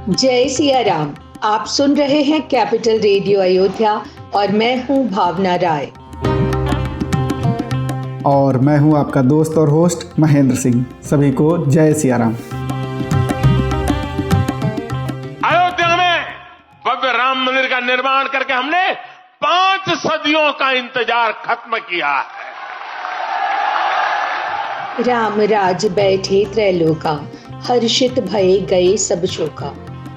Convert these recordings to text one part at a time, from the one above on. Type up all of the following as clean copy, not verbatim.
जय सिया राम। आप सुन रहे हैं कैपिटल रेडियो अयोध्या और मैं हूं भावना राय। और मैं हूं आपका दोस्त और होस्ट महेंद्र सिंह। सभी को जय सिया राम। अयोध्या में भव्य राम मंदिर का निर्माण करके हमने 5 सदियों का इंतजार खत्म किया है। राम राज बैठे त्रैलोका, हर्षित भये गए सब शोका।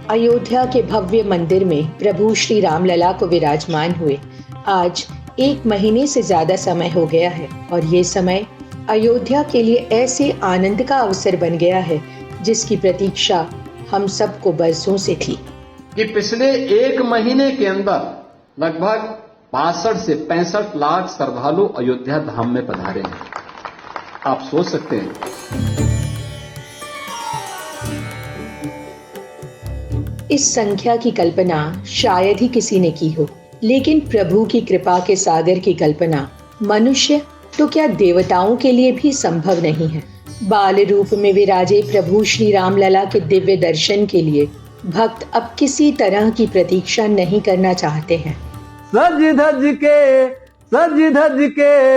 अयोध्या के भव्य मंदिर में प्रभु श्री राम लला को विराजमान हुए आज 1 महीने से ज्यादा समय हो गया है और ये समय अयोध्या के लिए ऐसे आनंद का अवसर बन गया है जिसकी प्रतीक्षा हम सबको बरसों से थी। कि पिछले 1 महीने के अंदर लगभग 62 से 65 लाख श्रद्धालु अयोध्या धाम में पधारे हैं। आप सोच सकते हैं इस संख्या की कल्पना शायद ही किसी ने की हो, लेकिन प्रभु की कृपा के सागर की कल्पना मनुष्य तो क्या देवताओं के लिए भी संभव नहीं है। बाल रूप में विराजे प्रभु श्री राम लला के दिव्य दर्शन के लिए भक्त अब किसी तरह की प्रतीक्षा नहीं करना चाहते हैं। सज धज के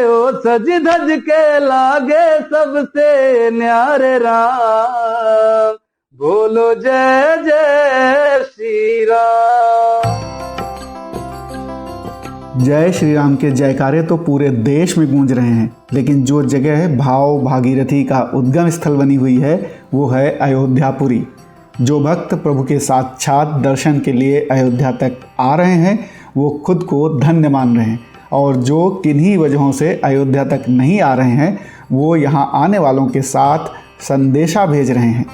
ओ सज धज के लागे सबसे न्यारे राम, बोलो जय जय श्री राम। जय श्री राम के जयकारे तो पूरे देश में गूंज रहे हैं, लेकिन जो जगह भाव भागीरथी का उद्गम स्थल बनी हुई है वो है अयोध्यापुरी। जो भक्त प्रभु के साक्षात दर्शन के लिए अयोध्या तक आ रहे हैं वो खुद को धन्य मान रहे हैं, और जो किन्हीं वजहों से अयोध्या तक नहीं आ रहे हैं वो यहाँ आने वालों के साथ संदेशा भेज रहे हैं।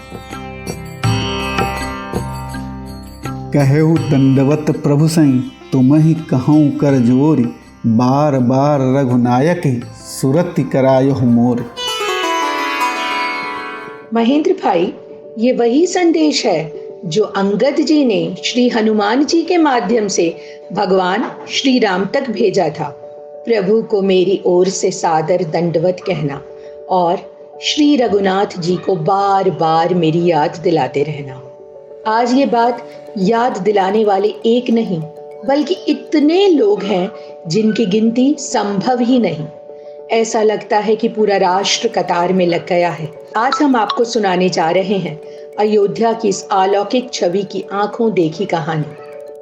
कहु दंडवत प्रभु सई, तुम ही कहूँ कर जोरी, बार बार रघुनायक ही सुरति करायो मोर। महेंद्र भाई, ये वही संदेश है जो अंगद जी ने श्री हनुमान जी के माध्यम से भगवान श्री राम तक भेजा था। प्रभु को मेरी ओर से सादर दंडवत कहना और श्री रघुनाथ जी को बार बार मेरी याद दिलाते रहना। आज ये बात याद दिलाने वाले एक नहीं बल्कि इतने लोग हैं जिनकी गिनती संभव ही नहीं। ऐसा लगता है कि पूरा राष्ट्र कतार में लग गया है। आज हम आपको सुनाने जा रहे हैं अयोध्या की इस अलौकिक छवि की आंखों देखी कहानी।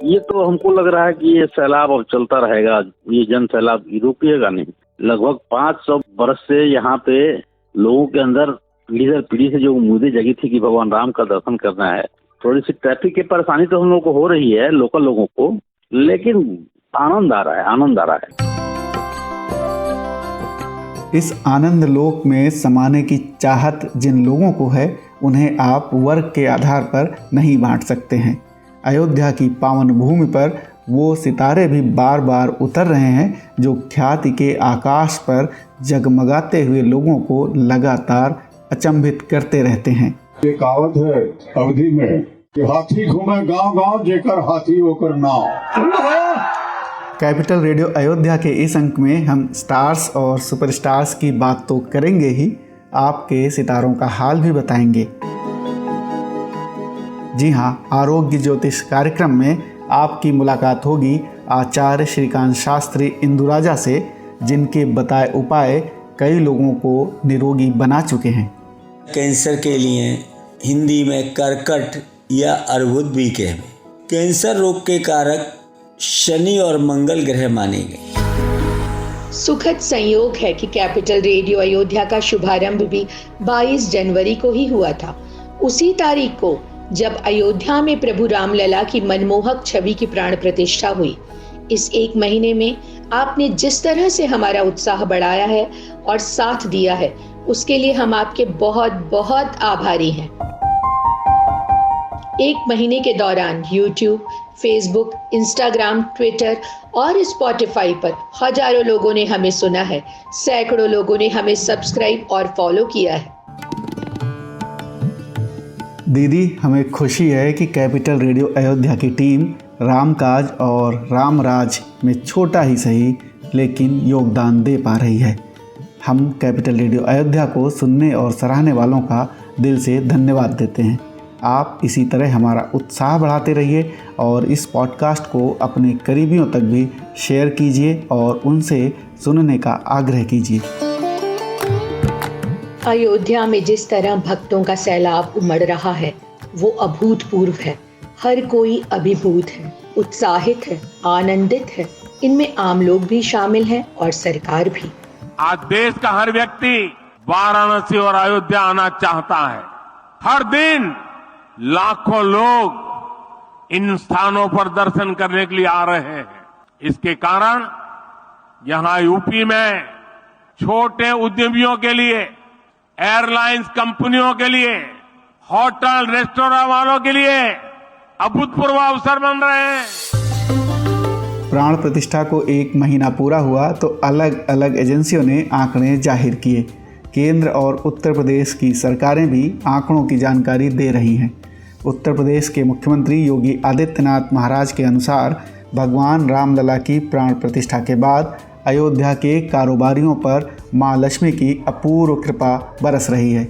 ये तो हमको लग रहा है कि ये सैलाब अब चलता रहेगा, ये जन सैलाब रुकेगा नहीं। लगभग 500 बरस से यहाँ पे लोगों के अंदर पीढ़ी दर पीढ़ी से जो उम्मीदें जगी थी कि भगवान राम का दर्शन करना है। थोड़ी सी ट्रैफिक की परेशानी तो हम लोगों को हो रही है, लोकल लोगों को, लेकिन आनंद आ रहा है। इस आनंद लोक में समाने की चाहत जिन लोगों को है उन्हें आप वर्ग के आधार पर नहीं बांट सकते हैं। अयोध्या की पावन भूमि पर वो सितारे भी बार बार उतर रहे हैं जो ख्याति के आकाश पर जगमगाते हुए लोगों को लगातार अचंभित करते रहते हैं। ये कहावत है अवधि में कि हाथी घूमे गांव गांव, जेकर हाथी होकर नाव। कैपिटल रेडियो अयोध्या के इस अंक में हम स्टार्स और सुपरस्टार्स की बात तो करेंगे ही, आपके सितारों का हाल भी बताएंगे। जी हाँ, आरोग्य ज्योतिष कार्यक्रम में आपकी मुलाकात होगी आचार्य श्रीकांत शास्त्री इंदुराजा से, जिनके बताए उपाय कई लोगों को निरोगी बना चुके हैं। कैंसर के लिए हिंदी में कर्कट या अर्बुद भी कहें। कैंसर रोग के कारक शनि और मंगल ग्रह माने गए। सुखद संयोग है कि कैपिटल रेडियो अयोध्या का शुभारंभ भी 22 जनवरी को ही हुआ था। उसी तारीख को जब अयोध्या में प्रभु रामलला की मनमोहक छवि की प्राण प्रतिष्ठा हुई। इस 1 महीने में आपने जिस तरह से हमारा उत्साह बढ़ाया है और साथ दिया है, उसके लिए हम आपके बहुत बहुत आभारी हैं। 1 महीने के दौरान YouTube, फेसबुक, इंस्टाग्राम, ट्विटर और स्पॉटिफाई पर हजारों लोगों ने हमें सुना है, सैकड़ों लोगों ने हमें सब्सक्राइब और फॉलो किया है। दीदी, हमें खुशी है कि कैपिटल रेडियो अयोध्या की टीम रामकाज और रामराज में छोटा ही सही लेकिन योगदान दे पा रही है। हम कैपिटल रेडियो अयोध्या को सुनने और सराहने वालों का दिल से धन्यवाद देते हैं। आप इसी तरह हमारा उत्साह बढ़ाते रहिए और इस पॉडकास्ट को अपने करीबियों तक भी शेयर कीजिए और उनसे सुनने का आग्रह कीजिए। अयोध्या में जिस तरह भक्तों का सैलाब उमड़ रहा है वो अभूतपूर्व है। हर कोई अभिभूत है, उत्साहित है, आनंदित है। इनमें आम लोग भी शामिल हैं और सरकार भी। आज देश का हर व्यक्ति वाराणसी और अयोध्या आना चाहता है। हर दिन लाखों लोग इन स्थानों पर दर्शन करने के लिए आ रहे हैं। इसके कारण यहां यूपी में छोटे उद्यमियों के लिए, एयरलाइंस कंपनियों के लिए, होटल रेस्टोरेंट वालों के लिए अभूतपूर्व अवसर बन रहे हैं। प्राण प्रतिष्ठा को 1 महीना पूरा हुआ तो अलग अलग एजेंसियों ने आंकड़े जाहिर किए। केंद्र और उत्तर प्रदेश की सरकारें भी आंकड़ों की जानकारी दे रही हैं। उत्तर प्रदेश के मुख्यमंत्री योगी आदित्यनाथ महाराज के अनुसार भगवान रामलला की प्राण प्रतिष्ठा के बाद अयोध्या के कारोबारियों पर मां लक्ष्मी की अपूर्व कृपा बरस रही है।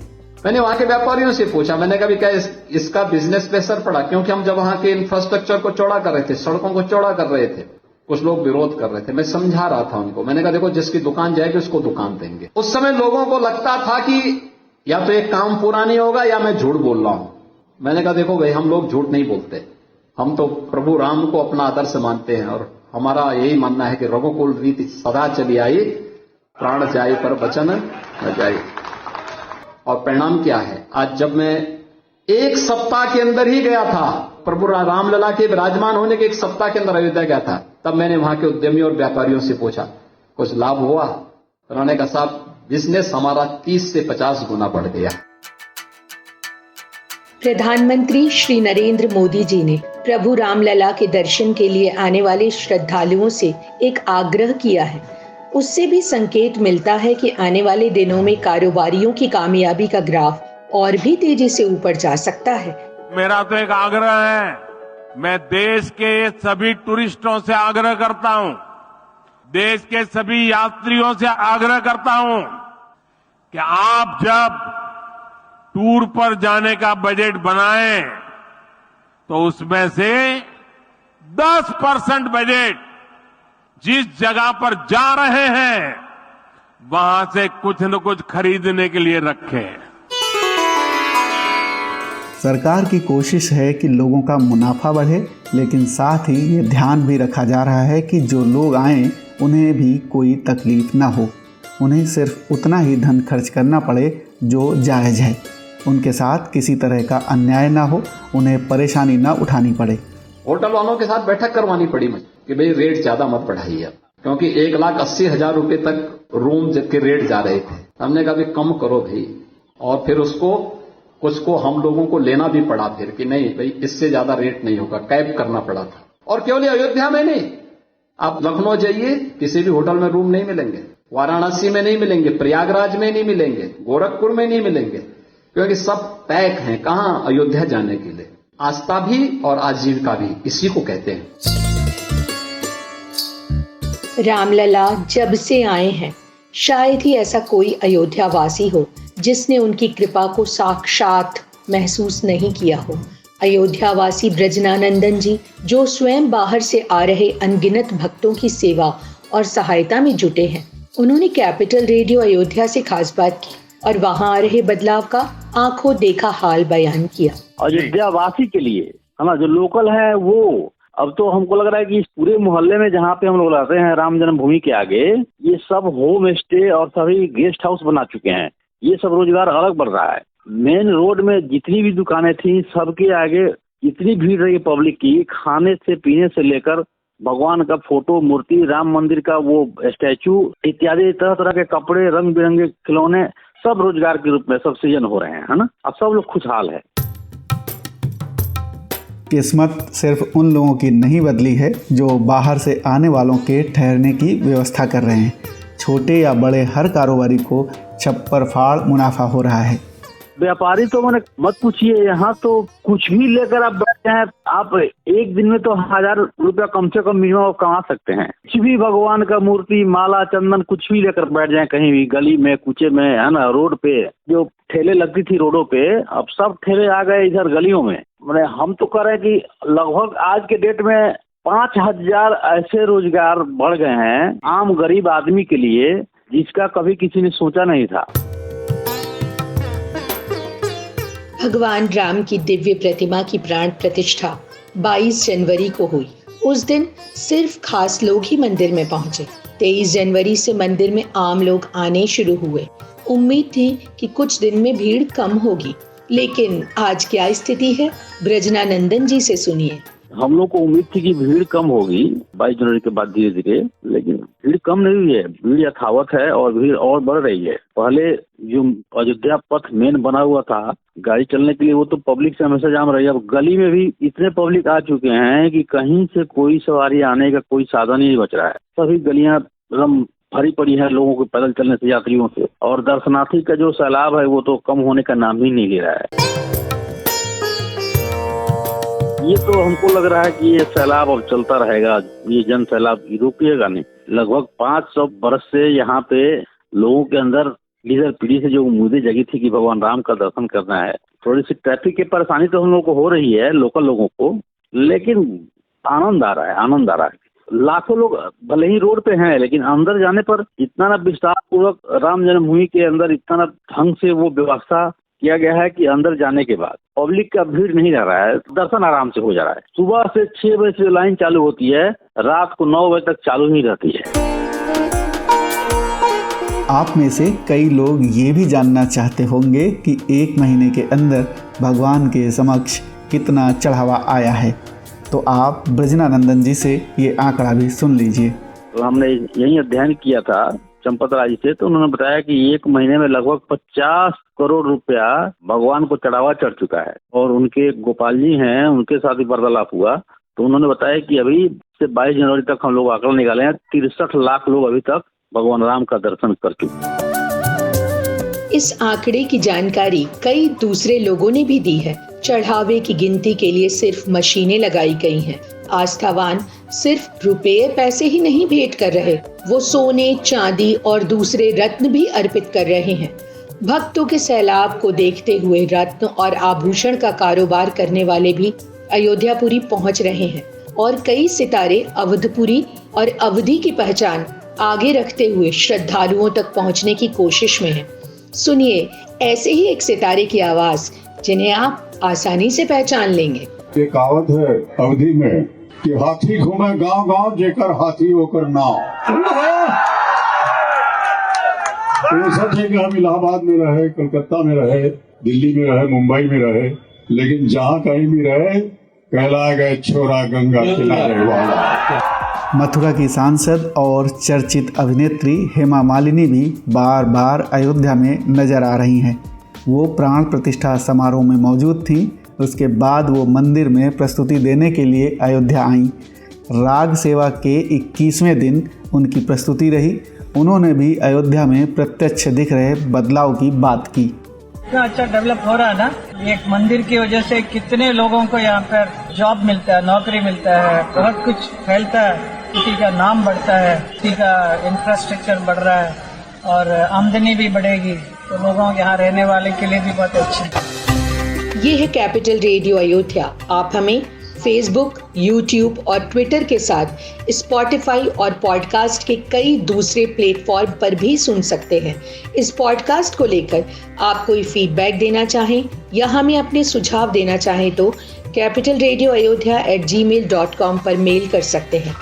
मैंने वहां के व्यापारियों से पूछा, मैंने कहा क्या इसका बिजनेस पे असर पड़ा? क्योंकि हम जब वहां के इंफ्रास्ट्रक्चर को चौड़ा कर रहे थे, सड़कों को चौड़ा कर रहे थे, कुछ लोग विरोध कर रहे थे। मैं समझा रहा था उनको। मैंने कहा देखो, जिसकी दुकान जाएगी उसको दुकान देंगे। उस समय लोगों को लगता था कि या तो एक काम पूरा नहीं होगा या मैं झूठ बोल रहा हूं। मैंने कहा देखो भाई, हम लोग झूठ नहीं बोलते। हम तो प्रभु राम को अपना आदर्श मानते हैं और हमारा यही मानना है कि रघुकुल रीति सदा चली आई, प्राण जाए पर वचन न जाए। और परिणाम क्या है? आज जब मैं 1 सप्ताह के अंदर ही गया था, प्रभु रामलला के विराजमान होने के 1 सप्ताह के अंदर अयोध्या गया था, तब मैंने वहां के उद्यमियों और व्यापारियों से पूछा कुछ लाभ हुआ? उन्होंने कहा साहब, बिजनेस हमारा 30 से 50 गुना बढ़ गया। प्रधानमंत्री श्री नरेंद्र मोदी जी ने प्रभु रामलला के दर्शन के लिए आने वाले श्रद्धालुओं से एक आग्रह किया है। उससे भी संकेत मिलता है कि आने वाले दिनों में कारोबारियों की कामयाबी का ग्राफ और भी तेजी से ऊपर जा सकता है। मेरा तो एक आग्रह है, मैं देश के सभी टूरिस्टों से आग्रह करता हूं, देश के सभी यात्रियों से आग्रह करता हूं कि आप जब टूर पर जाने का बजट बनाएं तो उसमें से 10% बजट जिस जगह पर जा रहे हैं वहां से कुछ न कुछ खरीदने के लिए रखें। सरकार की कोशिश है कि लोगों का मुनाफा बढ़े, लेकिन साथ ही ये ध्यान भी रखा जा रहा है कि जो लोग आएं उन्हें भी कोई तकलीफ ना हो। उन्हें सिर्फ उतना ही धन खर्च करना पड़े जो जायज़ है। उनके साथ किसी तरह का अन्याय ना हो, उन्हें परेशानी ना उठानी पड़े। होटल वालों के साथ बैठक करवानी पड़ी मुझे कि भाई रेट ज्यादा मत बढ़ाइए, क्योंकि 1,80,000 रुपए तक रूम के रेट जा रहे थे। हमने कहा भी कम करो भाई, और फिर उसको कुछ को हम लोगों को लेना भी पड़ा फिर कि नहीं भाई इससे ज्यादा रेट नहीं होगा, कैप करना पड़ा था। और केवल अयोध्या में नहीं, आप लखनऊ जाइए, किसी भी होटल में रूम नहीं मिलेंगे, वाराणसी में नहीं मिलेंगे, प्रयागराज में नहीं मिलेंगे, गोरखपुर में नहीं मिलेंगे, क्योंकि सब पैक हैं। कहां? अयोध्या जाने के लिए। आस्था भी और आजीविका भी इसी को कहते हैं। रामलला जब से आए हैं, शायद ही ऐसा कोई अयोध्या वासी हो जिसने उनकी कृपा को साक्षात महसूस नहीं किया हो। अयोध्या वासी ब्रजनानंदन जी, जो स्वयं बाहर से आ रहे अनगिनत भक्तों की सेवा और सहायता में जुटे हैं, उन्होंने कैपिटल रेडियो अयोध्या से खास बात की और वहां आ रहे बदलाव का आंखों देखा हाल बयान किया। अयोध्या वासी के लिए है ना, जो लोकल है वो अब तो हमको लग रहा है कि इस पूरे मोहल्ले में जहाँ पे हम लोग रहते हैं राम जन्मभूमि के आगे, ये सब होम स्टे और सभी गेस्ट हाउस बना चुके हैं। ये सब रोजगार अलग बढ़ रहा है। मेन रोड में जितनी भी दुकानें थी सबके आगे इतनी भीड़ रही पब्लिक की, खाने से पीने से लेकर भगवान का फोटो, मूर्ति, राम मंदिर का वो स्टैचू इत्यादि तरह तरह के कपड़े, रंग बिरंगे खिलौने, सब रोजगार के रूप में सब सृजन हो रहे हैं, है ना। अब सब लोग खुशहाल है। किस्मत सिर्फ उन लोगों की नहीं बदली है जो बाहर से आने वालों के ठहरने की व्यवस्था कर रहे हैं। छोटे या बड़े हर कारोबारी को छप्पर फाड़ मुनाफा हो रहा है। व्यापारी तो मैंने मत पूछिए, यहाँ तो कुछ भी लेकर आप हैं, आप एक दिन में तो 1000 रुपया कम से कम मिनिमम कमा सकते हैं। कुछ भी भगवान का मूर्ति, माला, चंदन कुछ भी लेकर बैठ जाए कहीं भी, गली में, कूचे में, है ना, रोड पे जो ठेले लगती थी रोडों पे, अब सब ठेले आ गए इधर गलियों में। मैंने हम तो कह रहे हैं कि लगभग आज के डेट में 5000 ऐसे रोजगार बढ़ गए हैं आम गरीब आदमी के लिए, जिसका कभी किसी ने सोचा नहीं था। भगवान राम की दिव्य प्रतिमा की प्राण प्रतिष्ठा 22 जनवरी को हुई। उस दिन सिर्फ खास लोग ही मंदिर में पहुंचे। 23 जनवरी से मंदिर में आम लोग आने शुरू हुए। उम्मीद थी कि कुछ दिन में भीड़ कम होगी, लेकिन आज क्या स्थिति है, ब्रजनानंदन जी से सुनिए। हम लोग को उम्मीद थी कि भीड़ कम होगी 22 जनवरी के बाद धीरे धीरे, लेकिन भीड़ कम नहीं हुई है, भीड़ यथावत है और भीड़ और बढ़ रही है। पहले जो अयोध्या पथ मेन बना हुआ था गाड़ी चलने के लिए, वो तो पब्लिक से हमेशा जाम रही है। अब गली में भी इतने पब्लिक आ चुके हैं कि कहीं से कोई सवारी आने का कोई साधन ही नहीं बच रहा है। सभी गलियां एकदम भरी पड़ी है लोगों को पैदल चलने से, यात्रियों से, और दर्शनार्थी का जो सैलाब है वो तो कम होने का नाम ही नहीं ले रहा है। ये तो हमको लग रहा है कि ये सैलाब अब चलता रहेगा, ये जन सैलाब रुकेगा नहीं। लगभग 500 बरस से यहाँ पे लोगों के अंदर लीडर पीढ़ी से जो उम्मीदें जगी थी कि भगवान राम का दर्शन करना है। थोड़ी सी ट्रैफिक की परेशानी तो हम लोगों को हो रही है, लोकल लोगों को, लेकिन आनंद आ रहा है, आनंद आ रहा है। लाखों लोग भले ही रोड पे हैं, लेकिन अंदर जाने पर इतना ना विस्तार पूर्वक राम जन्मभूमि के अंदर इतना ना ढंग से वो व्यवस्था किया गया है कि अंदर जाने के बाद पब्लिक का भीड़ नहीं रह रहा है, दर्शन आराम से हो जा रहा है। सुबह से 6 बजे से लाइन चालू होती है, रात को 9 बजे तक चालू ही रहती है। आप में से कई लोग ये भी जानना चाहते होंगे कि एक महीने के अंदर भगवान के समक्ष कितना चढ़ावा आया है, तो आप ब्रजनानंदन जी से ये आंकड़ा भी सुन लीजिए। तो हमने यही अध्ययन किया था चंपत राज से, तो उन्होंने बताया कि एक महीने में लगभग 50 करोड़ रुपया भगवान को चढ़ावा चढ़ चुका है। और उनके गोपाल जी हैं, उनके साथ भी वार्तालाप हुआ, तो उन्होंने बताया कि अभी से 22 जनवरी तक हम लोग आंकड़ा निकाले हैं, 63 लाख लोग अभी तक भगवान राम का दर्शन कर चुके। इस आंकड़े की जानकारी कई दूसरे लोगों ने भी दी है। चढ़ावे की गिनती के लिए सिर्फ मशीनें लगाई गई हैं। आस्थावान सिर्फ रुपये पैसे ही नहीं भेंट कर रहे, वो सोने, चांदी और दूसरे रत्न भी अर्पित कर रहे हैं। भक्तों के सैलाब को देखते हुए रत्न और आभूषण का कारोबार करने वाले भी अयोध्यापुरी पहुंच रहे हैं और कई सितारे अवधपुरी और अवधि की पहचान आगे रखते हुए श्रद्धालुओं तक पहुंचने की कोशिश में हैं। सुनिए ऐसे ही एक सितारे की आवाज, जिन्हें आप आसानी से पहचान लेंगे। ये कहावत है अवधि में कि हाथी घूमे गांव गांव, जेकर हाथी होकर नाव। तो सच है कि हम इलाहाबाद में रहे, कलकत्ता में रहे, दिल्ली में रहे, मुंबई में रहे, लेकिन जहाँ कहीं भी रहे, कहला गए छोरा गंगा किनारे वाला। मथुरा की सांसद और चर्चित अभिनेत्री हेमा मालिनी भी बार बार अयोध्या में नजर आ रही हैं। वो प्राण प्रतिष्ठा समारोह में मौजूद थीं। उसके बाद वो मंदिर में प्रस्तुति देने के लिए अयोध्या आईं। राग सेवा के 21वें दिन उनकी प्रस्तुति रही। उन्होंने भी अयोध्या में प्रत्यक्ष दिख रहे बदलाव की बात की। इतना अच्छा डेवलप हो रहा है ना, एक मंदिर की वजह से कितने लोगों को यहाँ पर जॉब मिलता है, नौकरी मिलता है, बहुत कुछ फैलता है, किसी का नाम बढ़ता है, किसी का इंफ्रास्ट्रक्चर बढ़ रहा है और आमदनी भी बढ़ेगी, तो लोगों के यहाँ रहने वाले के लिए भी बहुत अच्छी है। ये है कैपिटल रेडियो अयोध्या। आप हमें फेसबुक, यूट्यूब और ट्विटर के साथ स्पॉटिफाई और पॉडकास्ट के कई दूसरे प्लेटफॉर्म पर भी सुन सकते हैं। इस पॉडकास्ट को लेकर आप कोई फीडबैक देना चाहें या हमें अपने सुझाव देना चाहें तो capitalradioayodhya@gmail.com पर मेल कर सकते हैं।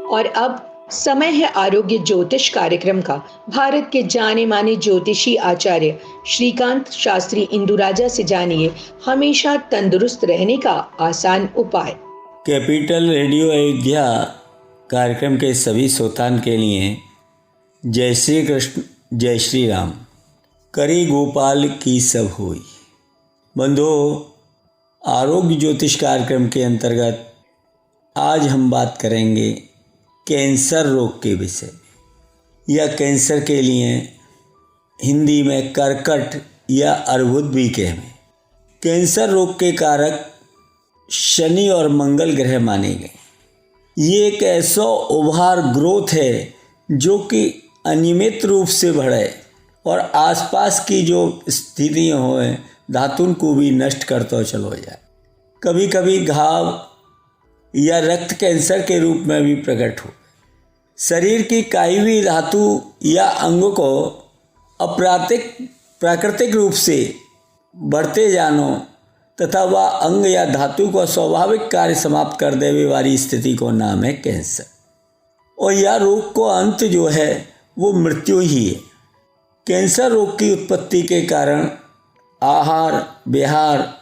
और अब समय है आरोग्य ज्योतिष कार्यक्रम का। भारत के जाने माने ज्योतिषी आचार्य श्रीकांत शास्त्री इंदुराजा से जानिए हमेशा तंदुरुस्त रहने का आसान उपाय। कैपिटल रेडियो अयोध्या कार्यक्रम के सभी श्रोताओं के लिए जय श्री कृष्ण, जय श्री राम। करी गोपाल की सब होई। बंधो, आरोग्य ज्योतिष कार्यक्रम के अंतर्गत आज हम बात करेंगे कैंसर रोग के विषय में, या कैंसर के लिए हिंदी में कर्कट या अर्बुद भी कहें। कैंसर रोग के कारक शनि और मंगल ग्रह माने गए। ये एक ऐसा ओवर ग्रोथ है जो कि अनियमित रूप से बढ़े और आसपास की जो स्थितियाँ हों धातुओं को भी नष्ट करता चलो जाए। कभी कभी घाव या रक्त कैंसर के रूप में भी प्रकट हो। शरीर की कोई भी धातु या अंग को प्राकृतिक रूप से बढ़ते जानो तथा वह अंग या धातु को स्वाभाविक कार्य समाप्त कर देने वाली स्थिति को नाम है कैंसर। और यह रोग को अंत जो है वो मृत्यु ही है। कैंसर रोग की उत्पत्ति के कारण आहार विहार,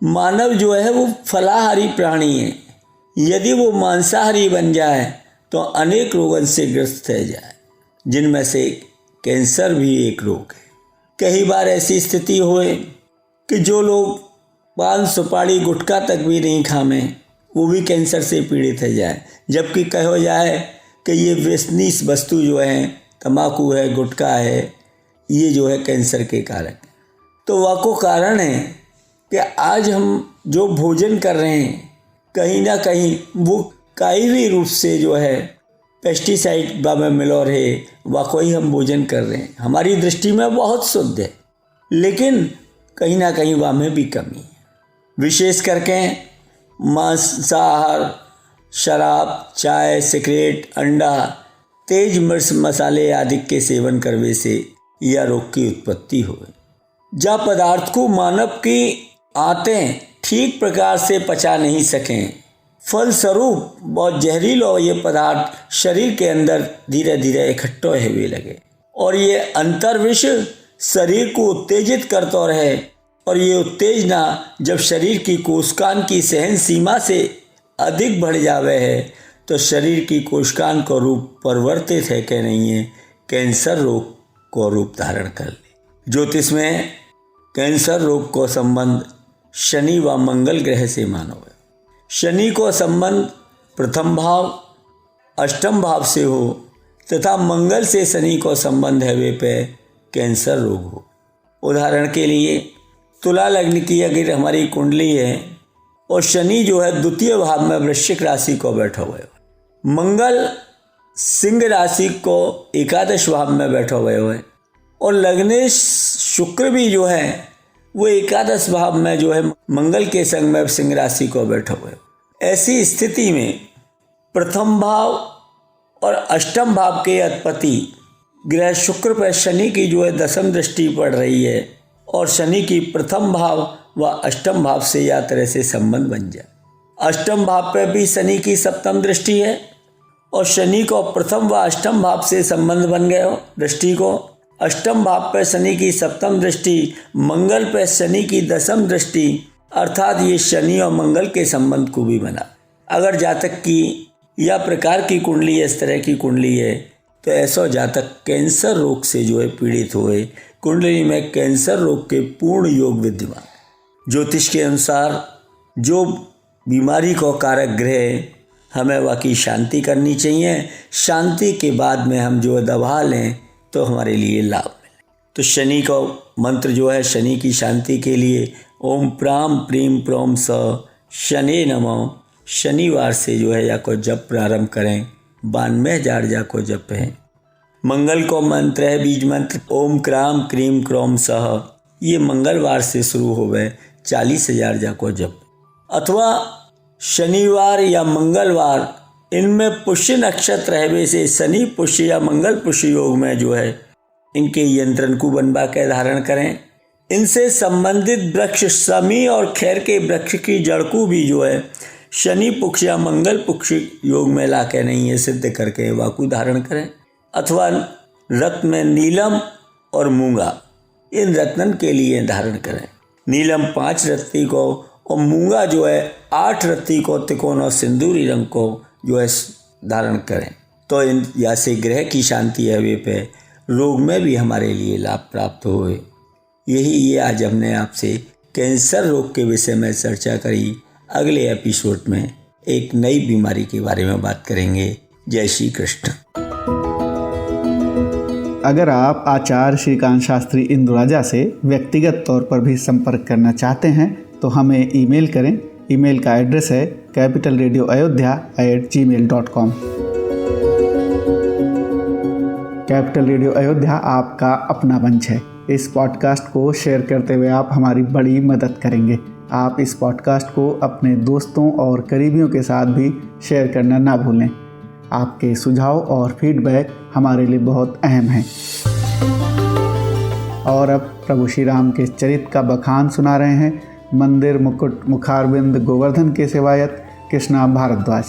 मानव जो है वो फलाहारी प्राणी है, यदि वो मांसाहारी बन जाए तो अनेक रोगों से ग्रस्त रह जाए, जिनमें से कैंसर भी एक रोग है। कई बार ऐसी स्थिति होए कि जो लोग पान सुपारी गुटखा तक भी नहीं खामे वो भी कैंसर से पीड़ित हो जाए, जबकि कहो जाए कि ये व्यसनी वस्तु जो है तंबाकू है, गुटखा है, ये जो है कैंसर के कारक है। तो वह को कारण है कि आज हम जो भोजन कर रहे हैं कहीं ना कहीं वो कोई भी रूप से जो है पेस्टिसाइड में मिलो रहे, वह कोई हम भोजन कर रहे हैं। हमारी दृष्टि में बहुत शुद्ध है, लेकिन कहीं ना कहीं वह में भी कमी है। विशेष करके मांसाहार, शराब, चाय, सिगरेट, अंडा, तेज मिर्च मसाले आदि के सेवन करने से यह रोग की उत्पत्ति हुई। जब पदार्थ को मानव की आंतें ठीक प्रकार से पचा नहीं सकें, फलस्वरूप बहुत जहरीला ये पदार्थ शरीर के अंदर धीरे धीरे इकट्ठा होने लगे और ये अंतर्विष शरीर को उत्तेजित करता रहे। और ये उत्तेजना जब शरीर की कोशिकाओं की सहन सीमा से अधिक बढ़ जावे है तो शरीर की कोशिकाओं को रूप परिवर्तित है कि नहीं है, कैंसर रोग को रूप धारण कर ले। ज्योतिष में कैंसर रोग को संबंध शनि व मंगल ग्रह से मानो है। शनि को संबंध प्रथम भाव, अष्टम भाव से हो तथा मंगल से शनि को संबंध है वे पे कैंसर रोग हो। उदाहरण के लिए तुला लग्न की अगर हमारी कुंडली है और शनि जो है द्वितीय भाव में वृश्चिक राशि को बैठा हुआ है, मंगल सिंह राशि को एकादश भाव में बैठा हुआ है और लग्नेश शुक्र भी जो है वो एकादश भाव में जो है मंगल के संग में सिंह राशि को बैठा हुआ है। ऐसी स्थिति में प्रथम भाव और अष्टम भाव के अधिपति ग्रह शुक्र पर शनि की जो है दसम दृष्टि पड़ रही है और शनि की प्रथम भाव व अष्टम भाव से या तरह से संबंध बन जाए। अष्टम भाव पर भी शनि की सप्तम दृष्टि है और शनि को प्रथम व अष्टम भाव से संबंध बन गए हो दृष्टि को। अष्टम भाव पर शनि की सप्तम दृष्टि, मंगल पर शनि की दसम दृष्टि, अर्थात ये शनि और मंगल के संबंध को भी बना। अगर जातक की या प्रकार की कुंडली इस तरह की कुंडली है तो ऐसा जातक कैंसर रोग से जो है पीड़ित हुए। कुंडली में कैंसर रोग के पूर्ण योग विद्यमान। ज्योतिष के अनुसार जो बीमारी को कारक ग्रह हमें वाकई शांति करनी चाहिए। शांति के बाद में हम जो दवा लें तो हमारे लिए लाभ मिले। तो शनि का मंत्र जो है शनि की शांति के लिए ओम प्राम प्रीम प्रोम स शनि नमो, शनिवार से जो है या को जप प्रारंभ करें। 92,000 जा को जप है। मंगल को मंत्र है बीज मंत्र ओम क्राम क्रीम क्रोम सह, ये मंगलवार से शुरू हो गए 40,000 जा को जप। अथवा शनिवार या मंगलवार इनमें पुष्य नक्षत्र रहने से शनि पुष्य या मंगल पुष्य योग में जो है इनके यंत्रण को बनवा के धारण करें। इनसे संबंधित वृक्ष समी और खैर के वृक्ष की जड़ को भी जो है शनि पुक्ष या मंगल पुक्ष योग में ला के नहीं है सिद्ध करके वाकु धारण करें। अथवा रत्न में नीलम और मूंगा इन रत्नन के लिए धारण करें। नीलम 5 रत्ती को और मूंगा जो है 8 रत्ती को तिकोन और सिंदूरी रंग को जो है धारण करें। तो इन या से ग्रह की शांति है वे पे रोग में भी हमारे लिए लाभ प्राप्त होए। यही ये आज हमने आपसे कैंसर रोग के विषय में चर्चा करी। अगले एपिसोड में एक नई बीमारी के बारे में बात करेंगे। जय श्री कृष्ण। अगर आप आचार्य श्रीकांत शास्त्री इंदुराजा से व्यक्तिगत तौर पर भी संपर्क करना चाहते हैं तो हमें ईमेल करें। ईमेल का एड्रेस है capitalradioayodhya@gmail.com। कैपिटल रेडियो अयोध्या आपका अपना मंच है। इस पॉडकास्ट को शेयर करते हुए आप हमारी बड़ी मदद करेंगे। आप इस पॉडकास्ट को अपने दोस्तों और करीबियों के साथ भी शेयर करना ना भूलें। आपके सुझाव और फीडबैक हमारे लिए बहुत अहम है। और अब प्रभु श्री राम के चरित्र का बखान सुना रहे हैं मंदिर मुकुट मुखारविंद गोवर्धन के सेवायत कृष्णा भारद्वाज।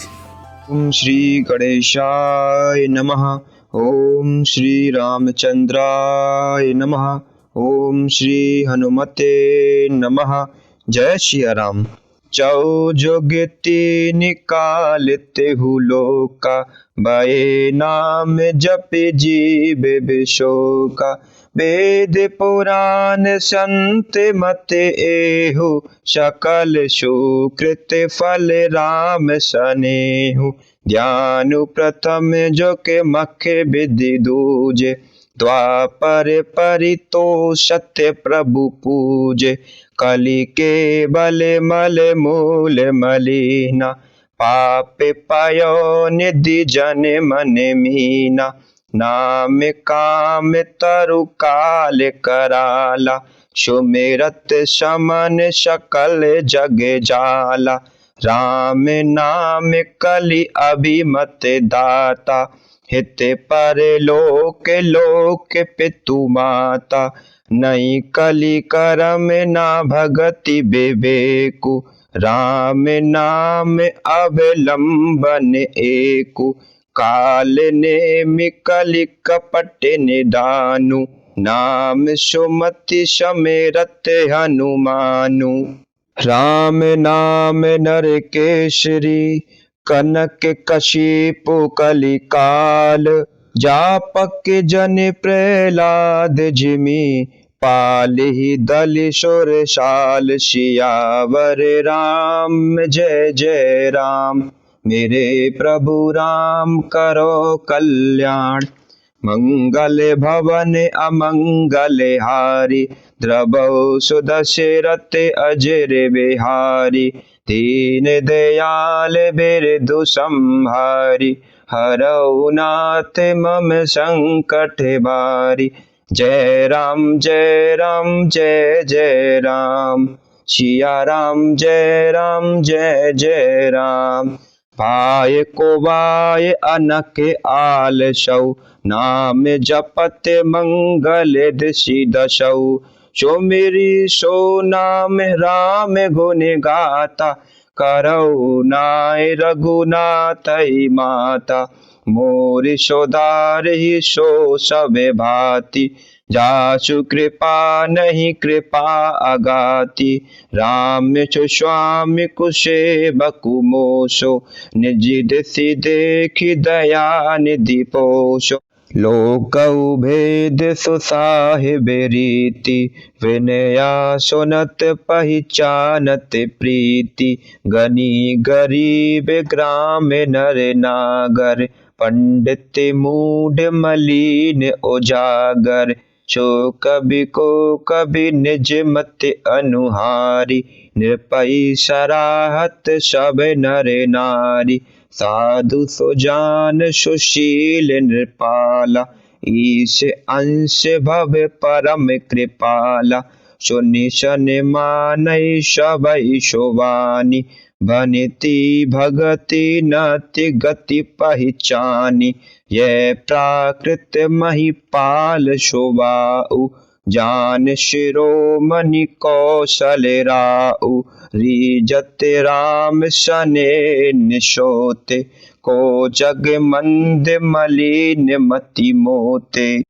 ओम श्री गणेशाय नमः। ओम श्री रामचंद्राय नमः। ओम श्री हनुमते नमः। जय श्री राम। चौ जोगति निकालते हु लोका, बाए नाम जपे जीवे विशोका। वेद पुराण संत मत एहु, सकल सुकृत फल राम सनेहु। ज्ञान प्रथम जो के मखे विधि दूजे, द्वापर परितो सत्य प्रभु पूजे। कलि के बल मल मूल मलिना, पाप पायो निधि जन मन मीना। नाम काम तरु काल कराला, सुमिरत समन सकल जग जाला। राम नाम कलि अभिमत दाता, हित पर लोक लोक पितु माता। नहीं कलि करम ना भगति विवेकु, राम नाम अवलंबन एकु। काल ने कलि कपट निदानु, नाम सुमति समेरत हनुमानु। राम नाम नर केसरी, कनक कशिपु कलि काल। जापक जन प्रहलाद जिमि, पालिहि दलि सुरसाल। सियावर राम जय जय राम, मेरे प्रभु राम करो कल्याण। मंगल भवन अमंगल हारी, द्रवौ सुदशरथ अजर बिहारी। दीन दयाल बिरधु संहारी, हरौ नाथ मम संकट बारी। जय राम जय राम जय जय राम, सिया राम जय जय राम। पाय को बाय अनक आलसौ, नाम जपत मंगल दिशि दशौ। सो मेरी सो नाम राम गुण गाता, करौ नाय रघुनाथ माता। मोर सोदार ही सो सब भांति, जासु कृपा नहीं कृपा अगाति। राम स्वामी कुसेवकु मोसो, निज दिसि देखि दया निधि पोषो। लोकौ भेद सुसाहिब रीति, विनया सुनत पहिचानत प्रीति। गनी गरीब ग्राम नर नागर, पंडित मूढ़ मलीन उजागर। सो कवि को कवि निज मत अनुहारी, निरपै सराहत सब नर नारी। साधु सुजान सुशील नृपाला, ईश अंश भव परम कृपाला। सुनि सन मानै सबइ सुबानी, भनिति भगति नति गति पहिचानी। यह प्राकृत महिपाल शोभाउ, जान शिरोमणि कौशल राउ। रीजत राम सने निशोते, को जग मंद मलिन मति मोते।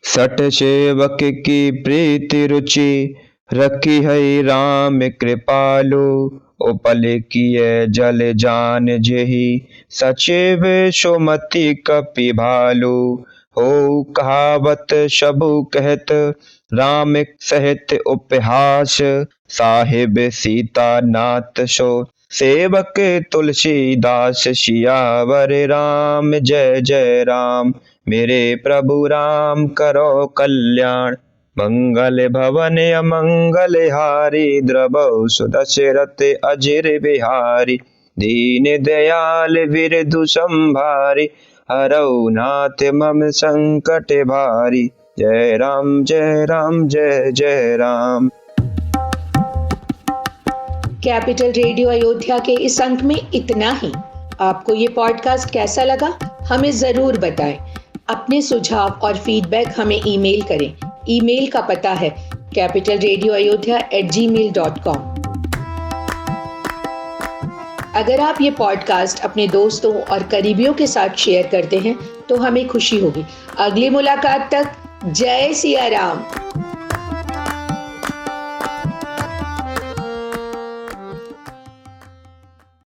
सठ सेवक की प्रीति रुचि, रखी है राम कृपालु। उपल किए जल जान जेहि, सचिव सुमति कपि भालु। हो कहावत सबु कहत, राम सहित उपहास। साहिब सीता नाथ सो, सेवक तुलसीदास सियावर राम, जय जय राम। मेरे प्रभु राम करो कल्याण, मंगल भवन अमंगल हारी। द्रवौ सुदशरथ अजिर बिहारी, दीन दयाल विरधु संभारी। हरौ नाथ मम संकट भारी, जय राम जय राम जय जय राम। कैपिटल रेडियो अयोध्या के इस अंक में इतना ही। आपको ये पॉडकास्ट कैसा लगा हमें जरूर बताएं। अपने सुझाव और फीडबैक हमें ईमेल करें। ईमेल का पता है capitalradioayodhya@gmail.com। अगर आप ये पॉडकास्ट अपने दोस्तों और करीबियों के साथ शेयर करते हैं तो हमें खुशी होगी। अगली मुलाकात तक जय सिया राम।